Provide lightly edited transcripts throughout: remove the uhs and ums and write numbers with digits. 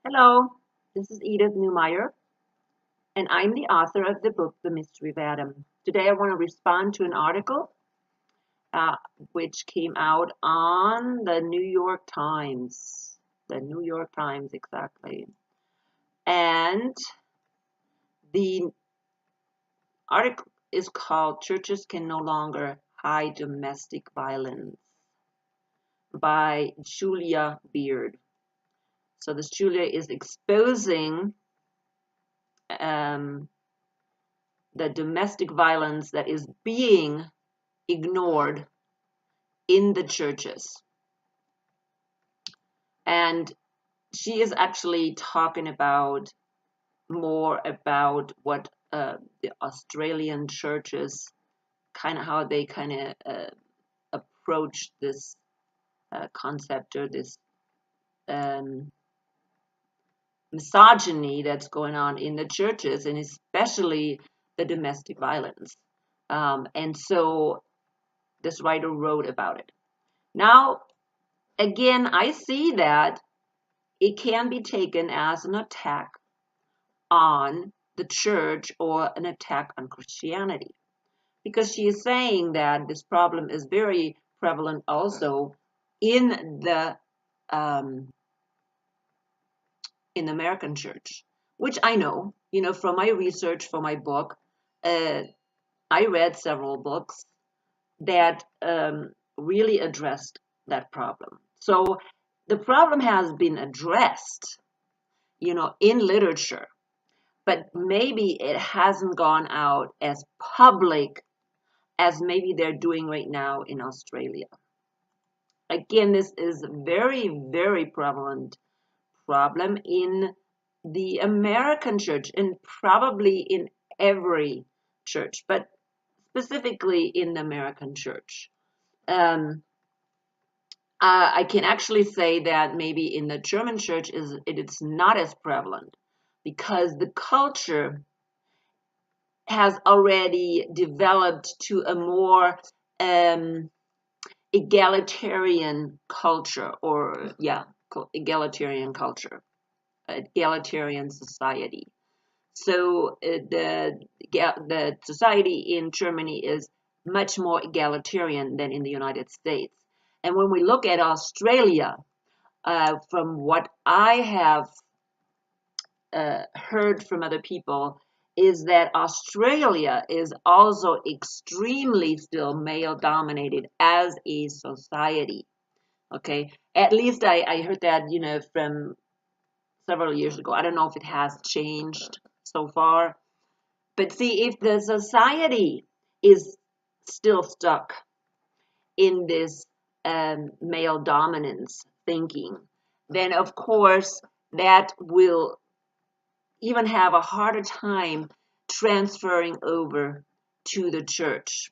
Hello, this is Edith Newmeyer, and I'm the author of the book, The Mystery of Adam. Today I want to respond to an article uh, which came out on the New York Times. The New York Times, exactly. And the article is called Churches Can No Longer Hide Domestic Violence by Julia Baird. So this Julia is exposing um, the domestic violence that is being ignored in the churches. And she is actually talking about more about what the Australian churches kind of how they kind of approach this concept or this um, misogyny that's going on in the churches, and especially the domestic violence. And so this writer wrote about it. Now, again, I see that it can be taken as an attack on the church or an attack on Christianity, because she is saying that this problem is very prevalent also in um, the American church, which I know, from my research for my book. Uh, I read several books that really addressed that problem. So the problem has been addressed, in literature, but maybe it hasn't gone out as public as maybe they're doing right now in Australia. Again, this is a very, very prevalent problem in the American church and probably in every church, but specifically in the American church. Um, I can actually say that maybe in the German church it's not as prevalent because the culture has already developed to a more egalitarian culture, or egalitarian culture, egalitarian society. So the society in Germany is much more egalitarian than in the United States. And when we look at Australia, from what I have heard from other people, is that Australia is also extremely still male dominated as a society. Okay, at least I heard that, from several years ago. I don't know if it has changed so far. But see, if the society is still stuck in this male dominance thinking, then of course that will even have a harder time transferring over to the church.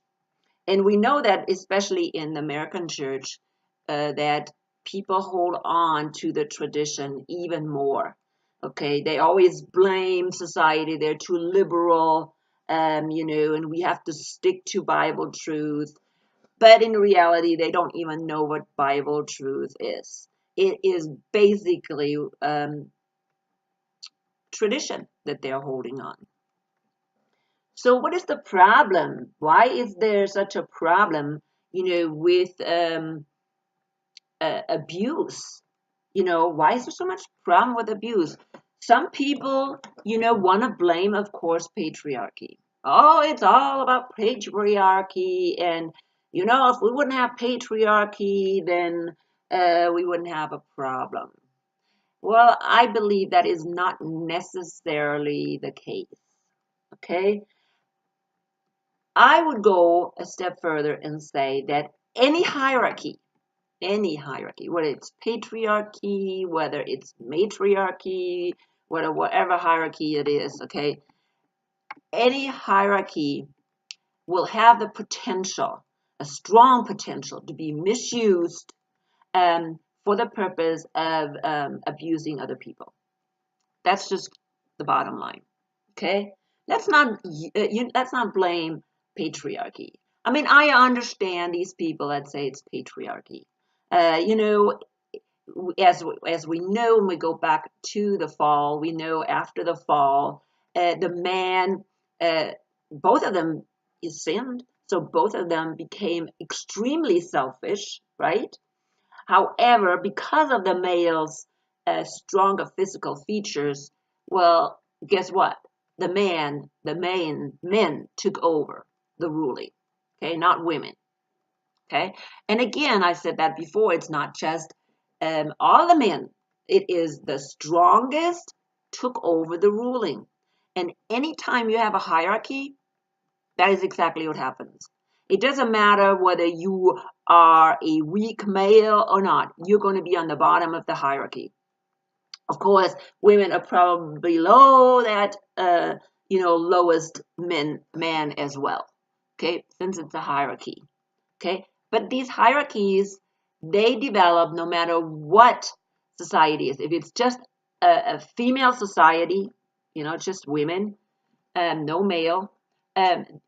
And we know that, especially in the American church, that people hold on to the tradition even more. Okay, they always blame society, they're too liberal, and we have to stick to Bible truth. But in reality, they don't even know what Bible truth is. It is basically tradition that they're holding on. So what is the problem? Why is there such a problem, with abuse? Why is there so much problem with abuse? Some people, want to blame, of course, patriarchy. Oh, it's all about patriarchy. And, if we wouldn't have patriarchy, then we wouldn't have a problem. Well, I believe that is not necessarily the case. Okay? I would go a step further and say that any hierarchy, whether it's patriarchy, whether it's matriarchy, whatever hierarchy it is, okay, any hierarchy will have the potential, a strong potential, to be misused for the purpose of abusing other people. That's just the bottom line. Okay, let's not blame patriarchy. I mean, I understand these people that say it's patriarchy. Uh, you know, as we know, when we go back to the fall, we know after the fall, the man, both of them sinned, so both of them became extremely selfish, right? However, because of the male's stronger physical features, well, guess what? The main men took over the ruling, okay, not women, okay? And again, I said that before, it's not just all the men, it is the strongest took over the ruling. And anytime you have a hierarchy, that is exactly what happens. It doesn't matter whether you are a weak male or not, you're going to be on the bottom of the hierarchy. Of course, women are probably below that, lowest man as well. Okay, since it's a hierarchy. Okay, but these hierarchies, they develop no matter what society is. If it's just a female society, just women, no male,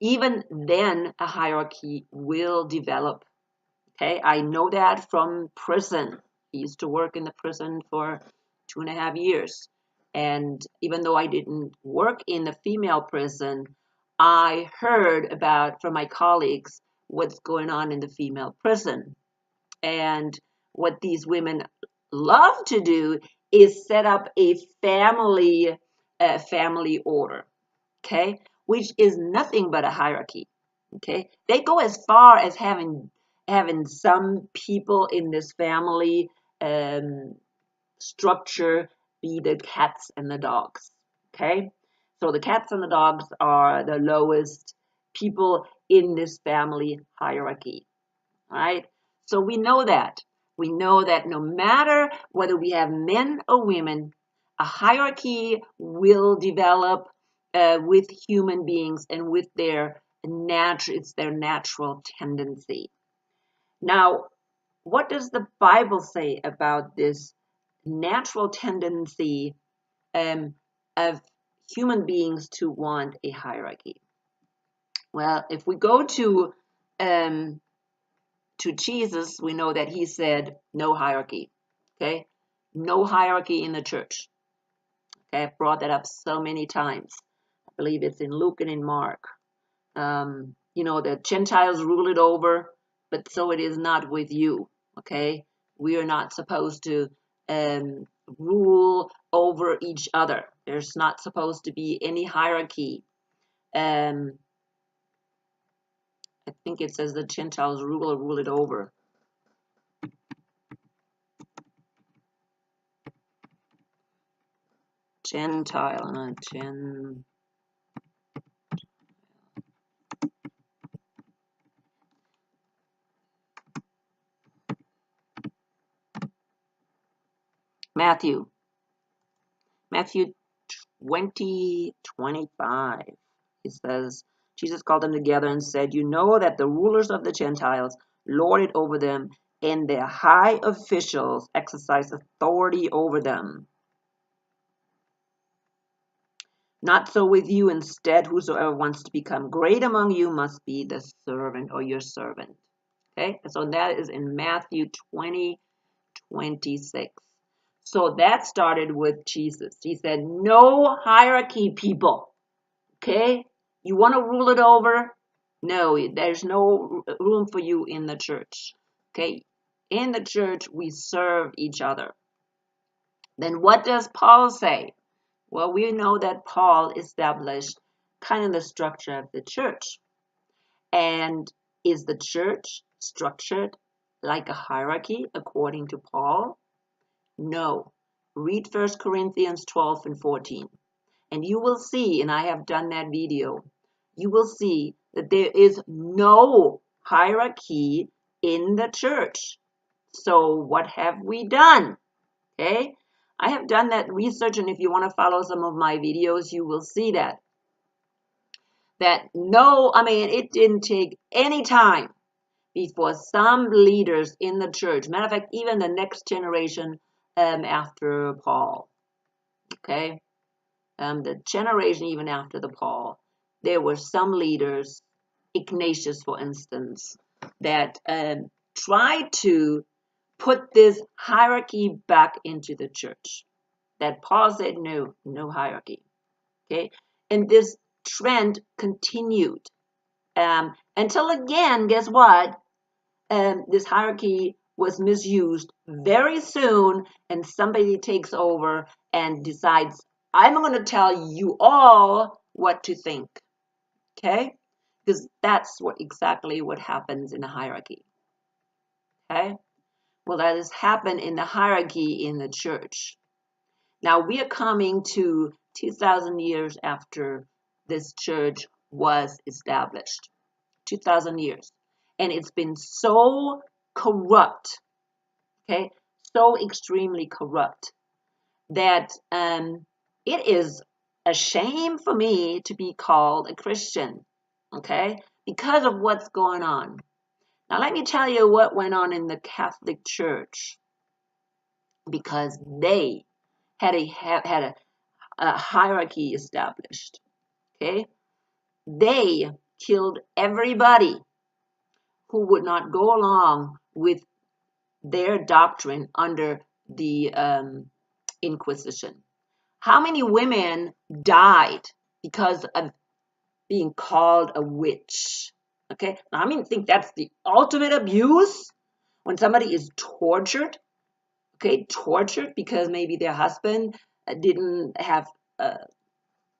even then a hierarchy will develop. Okay, I know that from prison. I used to work in the prison for 2.5 years. And even though I didn't work in the female prison, I heard about from my colleagues what's going on in the female prison. And what these women love to do is set up a family order, okay, which is nothing but a hierarchy. Okay, they go as far as having some people in this family structure be the cats and the dogs. Okay, so the cats and the dogs are the lowest people in this family hierarchy. All right, so we know that. We know that no matter whether we have men or women, a hierarchy will develop with human beings and with it's their natural tendency. Now, what does the Bible say about this natural tendency of human beings to want a hierarchy? Well, if we go to Jesus, we know that he said no hierarchy. Okay, no hierarchy in the church. Okay, I've brought that up so many times. I believe it's in Luke and in Mark. The Gentiles rule it over, but so it is not with you. Okay, we are not supposed to rule over each other. There's not supposed to be any hierarchy. I think it says the Gentiles rule it over. Gentile, not Gen. Matthew 20:25. He says, Jesus called them together and said, you know that the rulers of the Gentiles lord it over them, and their high officials exercise authority over them. Not so with you. Instead, whosoever wants to become great among you must be the servant or your servant. Okay, so that is in Matthew 20:26. So that started with Jesus. He said, no hierarchy, people. Okay, you want to rule it over? No, there's no room for you in the church. Okay, in the church, we serve each other. Then what does Paul say? Well, we know that Paul established kind of the structure of the church. And is the church structured like a hierarchy according to Paul? No. Read 1 Corinthians 12 and 14. And you will see, and I have done that video, you will see that there is no hierarchy in the church. So what have we done? Okay, I have done that research, and if you want to follow some of my videos, you will see that. It didn't take any time before some leaders in the church, matter of fact, even the next generation after Paul, okay, the generation even after the Paul, there were some leaders, Ignatius, for instance, that tried to put this hierarchy back into the church. That Paul said, no, no hierarchy. Okay, and this trend continued until again, guess what? This hierarchy was misused very soon, and somebody takes over and decides, I'm going to tell you all what to think. Okay, because that's exactly what happens in a hierarchy. Okay, well, that has happened in the hierarchy in the church. Now we are coming to 2,000 years after this church was established. 2,000 years. And it's been so corrupt, okay, so extremely corrupt that it is a shame for me to be called a Christian, okay, because of what's going on. Now, let me tell you what went on in the Catholic Church, because they had a hierarchy established, okay? They killed everybody who would not go along with their doctrine under the Inquisition. How many women died because of being called a witch? Okay, now, I think that's the ultimate abuse when somebody is tortured. Okay, tortured because maybe their husband didn't have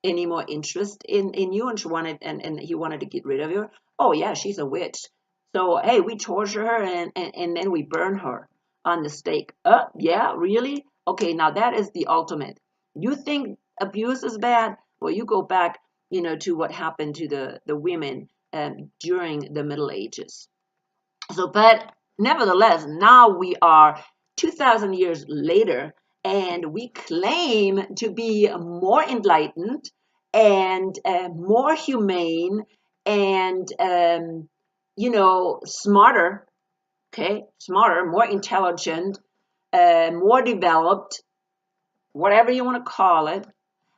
any more interest in you, and and he wanted to get rid of you. Oh yeah, she's a witch. So hey, we torture her and then we burn her on the stake. Yeah, really? Okay, now that is the ultimate. You think abuse is bad? Well, you go back, to what happened to the women during the Middle Ages. So, but nevertheless, now we are 2,000 years later, and we claim to be more enlightened and more humane and, smarter, okay, smarter, more intelligent, more developed, whatever you want to call it.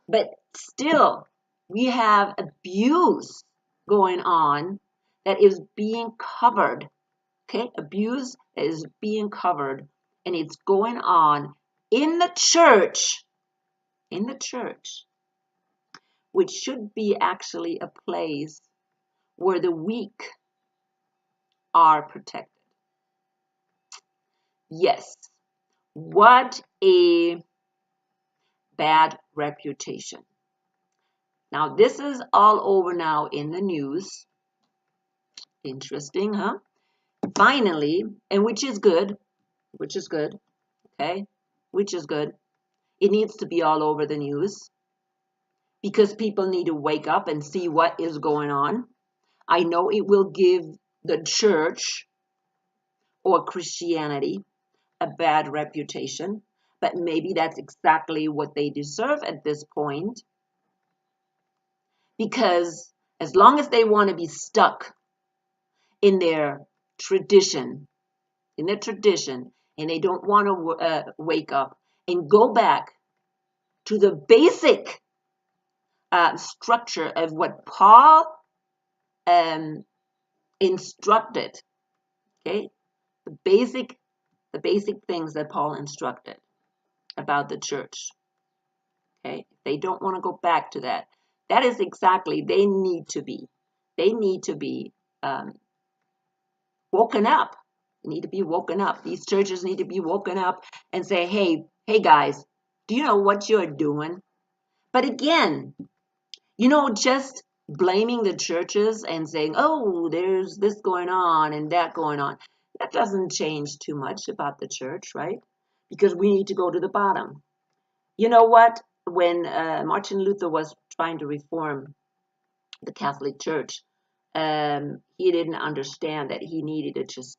But still, we have abuse going on that is being covered. Okay, abuse is being covered, and it's going on in the church, which should be actually a place where the weak are protected. Yes, what a bad reputation. Now, this is all over now in the news. Interesting, huh? Finally, and which is good, okay? Which is good. It needs to be all over the news because people need to wake up and see what is going on. I know it will give the church or Christianity a bad reputation, but maybe that's exactly what they deserve at this point, because as long as they want to be stuck in their tradition, and they don't want to wake up and go back to the basic structure of what Paul instructed. Okay, the basic things that Paul instructed about the church. Okay, they don't want to go back to that. That is exactly, they need to be woken up. They need to be woken up. These churches need to be woken up and say, hey guys, do you know what you're doing? But again, just blaming the churches and saying, oh, there's this going on and that going on, that doesn't change too much about the church, right? Because we need to go to the bottom. You know what? When Martin Luther was trying to reform the Catholic Church, he didn't understand that he needed to just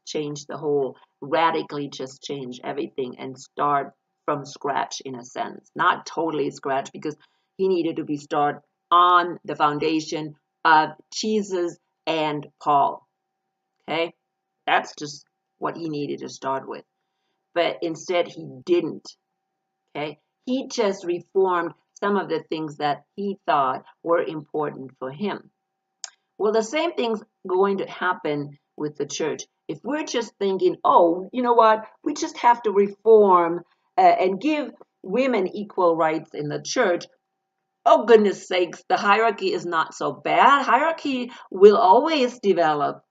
radically just change everything and start from scratch, in a sense. Not totally scratch, because he needed to be start on the foundation of Jesus and Paul. Okay? That's just what he needed to start with. But instead, he didn't. Okay? He just reformed some of the things that he thought were important for him. Well, the same thing's going to happen with the church If we're just thinking, oh, you know what, we just have to reform and give women equal rights in the church, oh, goodness sakes, the hierarchy is not so bad. Hierarchy will always develop.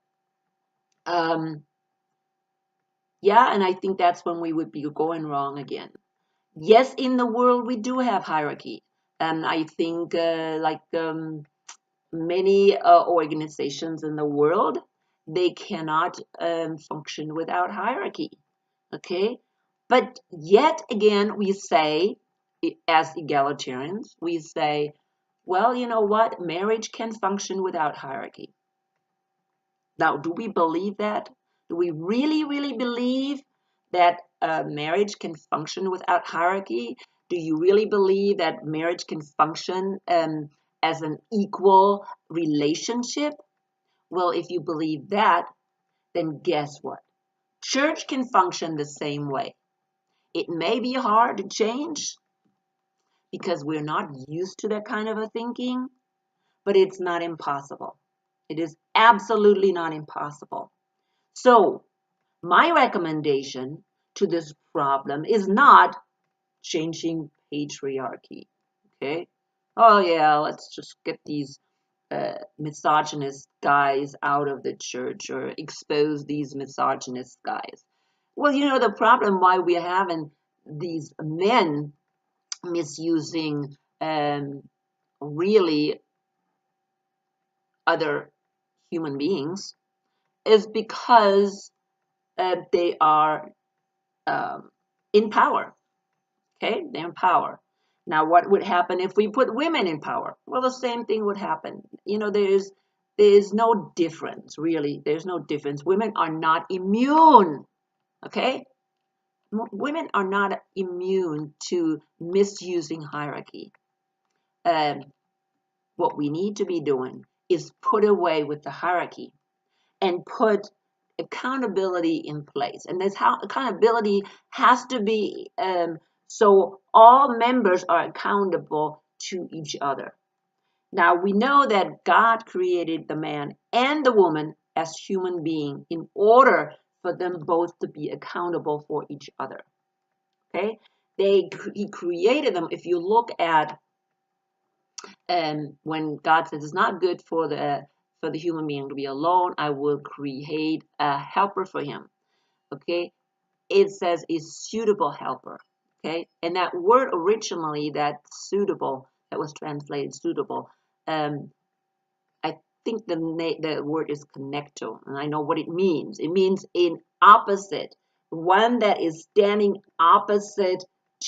Yeah, and I think that's when we would be going wrong again. Yes, in the world we do have hierarchy. And I think many organizations in the world, they cannot function without hierarchy. Okay? But yet again, we say, as egalitarians, we say, well, you know what? Marriage can function without hierarchy. Now, do we believe that? Do we really, really believe that marriage can function without hierarchy? Do you really believe that marriage can function as an equal relationship? Well, if you believe that, then guess what? Church can function the same way. It may be hard to change because we're not used to that kind of a thinking, but it's not impossible. It is absolutely not impossible. So, my recommendation to this problem is not changing patriarchy. Okay? Oh, yeah, let's just get these misogynist guys out of the church or expose these misogynist guys. Well, you know, the problem why we're having these men misusing really other human beings is because they are um, in power. Okay, they're in power. Now, what would happen if we put women in power? Well, the same thing would happen. You know, there's no difference, really. There's no difference. Women are not immune. Okay, women are not immune to misusing hierarchy. Um, what we need to be doing is put away with the hierarchy and put accountability in place. And this how accountability has to be so all members are accountable to each other. Now we know that God created the man and the woman as human beings in order for them both to be accountable for each other. Okay? He created them. If you look at when God says it's not good for the human being to be alone, I will create a helper for him. Okay, it says a suitable helper. Okay, and that word originally, that suitable, that was translated suitable. I think the word is connecto, and I know what it means. It means in opposite, one that is standing opposite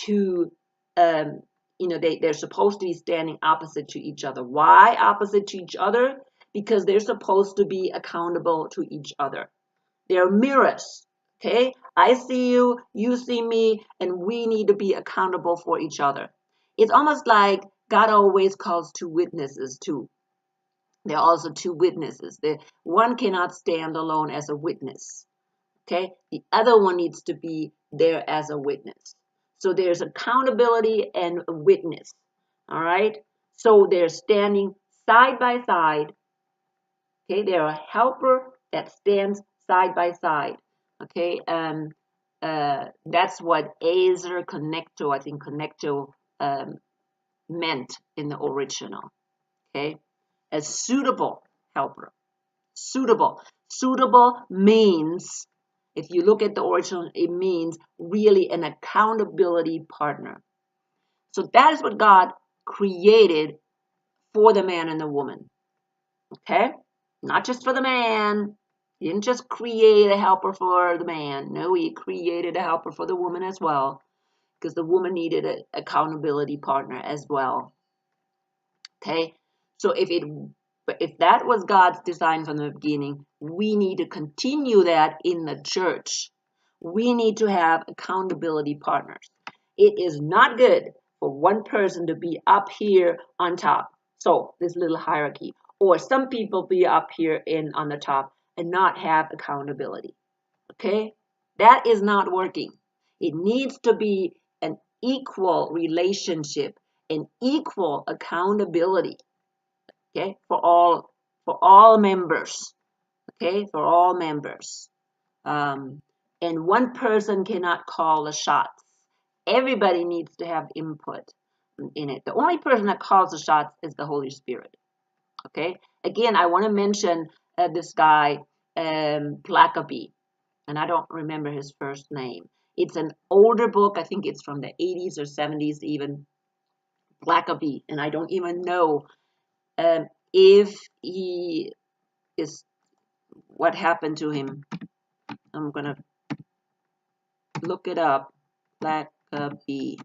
to they're supposed to be standing opposite to each other. Why opposite to each other? Because they're supposed to be accountable to each other. They're mirrors. Okay, I see you, you see me, and we need to be accountable for each other. It's almost like God always calls two witnesses too. There are also two witnesses. One cannot stand alone as a witness. Okay, the other one needs to be there as a witness. So there's accountability and a witness. All right, so they're standing side by side. Okay, they're a helper that stands side by side. Okay, that's what azer connecto, I think connecto meant in the original. Okay, a suitable helper. Suitable. Suitable means, if you look at the original, it means really an accountability partner. So that is what God created for the man and the woman. Okay? Not just for the man. He didn't just create a helper for the man. No, he created a helper for the woman as well. Because the woman needed an accountability partner as well. Okay? So if that was God's design from the beginning, we need to continue that in the church. We need to have accountability partners. It is not good for one person to be up here on top. So this little hierarchy. Or some people be up here on the top and not have accountability. Okay? That is not working. It needs to be an equal relationship, an equal accountability. Okay, for all members. Okay, for all members. Um, and one person cannot call the shots. Everybody needs to have input in it. The only person that calls the shots is the Holy Spirit. Okay. Again, I want to mention this guy, Blackaby, and I don't remember his first name. It's an older book. I think it's from the 80s or 70s even. Blackaby, and I don't even know if he is, what happened to him. I'm gonna look it up. Blackaby.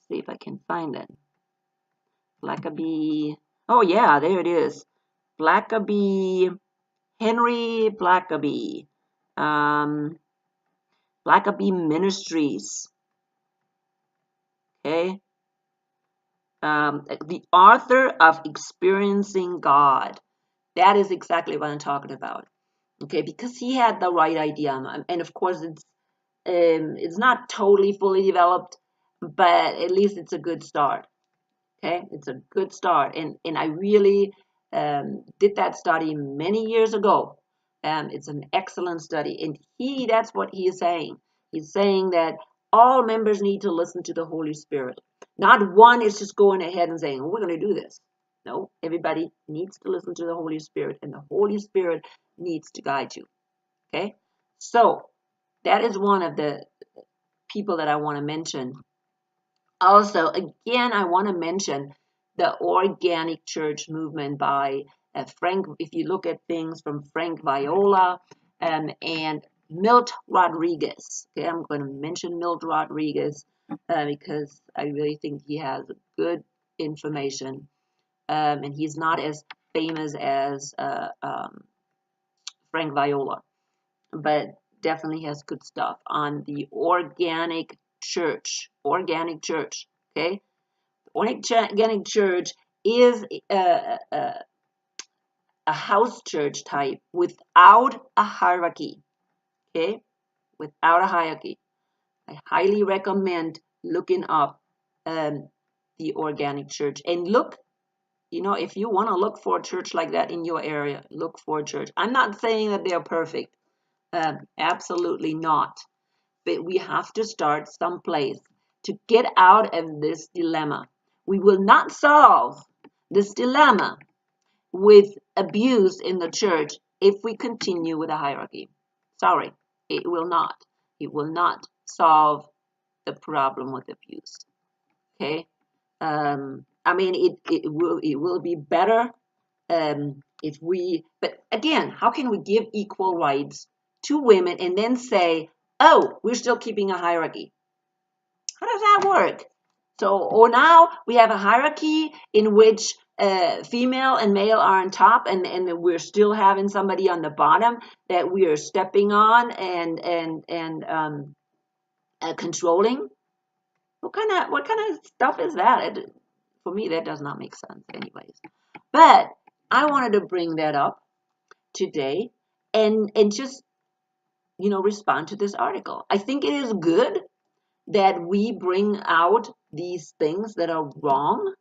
See if I can find it. Blackaby. Oh yeah, there it is. Blackaby. Henry Blackaby. Blackaby Ministries. Okay. The author of Experiencing God. That is exactly what I'm talking about. Okay, because he had the right idea, and of course it's not totally fully developed, but at least it's a good start. Okay, it's a good start, and I really did that study many years ago. It's an excellent study, and that's what he is saying. He's saying that all members need to listen to the Holy Spirit. Not one is just going ahead and saying, we're going to do this. No, everybody needs to listen to the Holy Spirit, and the Holy Spirit needs to guide you. Okay, so that is one of the people that I want to mention. Also, again, I want to mention the organic church movement by Frank. If you look at things from Frank Viola and Milt Rodriguez. Okay, I'm going to mention Milt Rodriguez because I really think he has good information, and he's not as famous as Frank Viola, but definitely has good stuff on the organic church. Organic church, okay? Organic church is a house church type without a hierarchy, okay? Without a hierarchy. I highly recommend looking up the organic church and look. If you want to look for a church like that in your area, look for a church. I'm not saying that they're perfect. Absolutely not. But we have to start someplace to get out of this dilemma. We will not solve this dilemma with abuse in the church if we continue with a hierarchy. Sorry, it will not. It will not solve the problem with abuse. Okay? I mean, it will be better if we, but again, how can we give equal rights to women and then say, oh, we're still keeping a hierarchy? How does that work? So, or now we have a hierarchy in which female and male are on top, and we're still having somebody on the bottom that we are stepping on and controlling. What kind of stuff is that? For me, that does not make sense, anyways. But I wanted to bring that up today and just respond to this article. I think it is good that we bring out these things that are wrong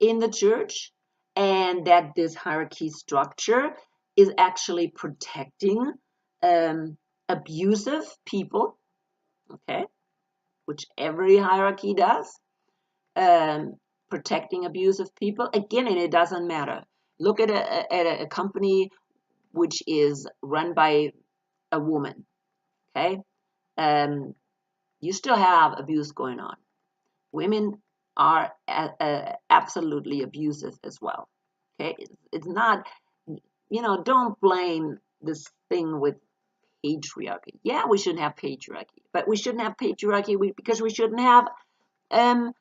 in the church and that this hierarchy structure is actually protecting abusive people, okay, which every hierarchy does, protecting abusive people. Again, and it doesn't matter. Look at a company which is run by a woman, okay? You still have abuse going on. Women are absolutely abusive as well, okay? It's not, don't blame this thing with patriarchy. Yeah, we shouldn't have patriarchy, but we shouldn't have patriarchy because we shouldn't have a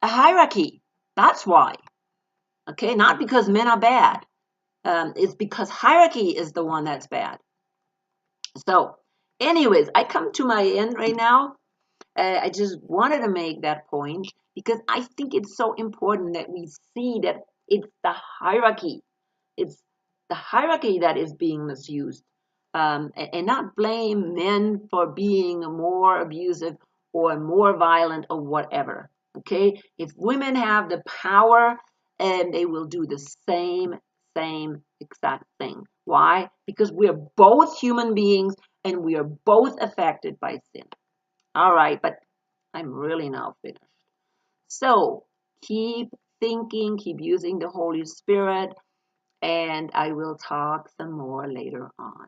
hierarchy. That's why, okay? Not because men are bad. It's because hierarchy is the one that's bad. So, anyways, I come to my end right now. I just wanted to make that point because I think it's so important that we see that it's the hierarchy. It's the hierarchy that is being misused, and not blame men for being more abusive or more violent or whatever. Okay, if women have the power, and they will do the same exact thing. Why? Because we are both human beings and we are both affected by sin. All right, but I'm really now finished. So keep thinking, keep using the Holy Spirit, and I will talk some more later on.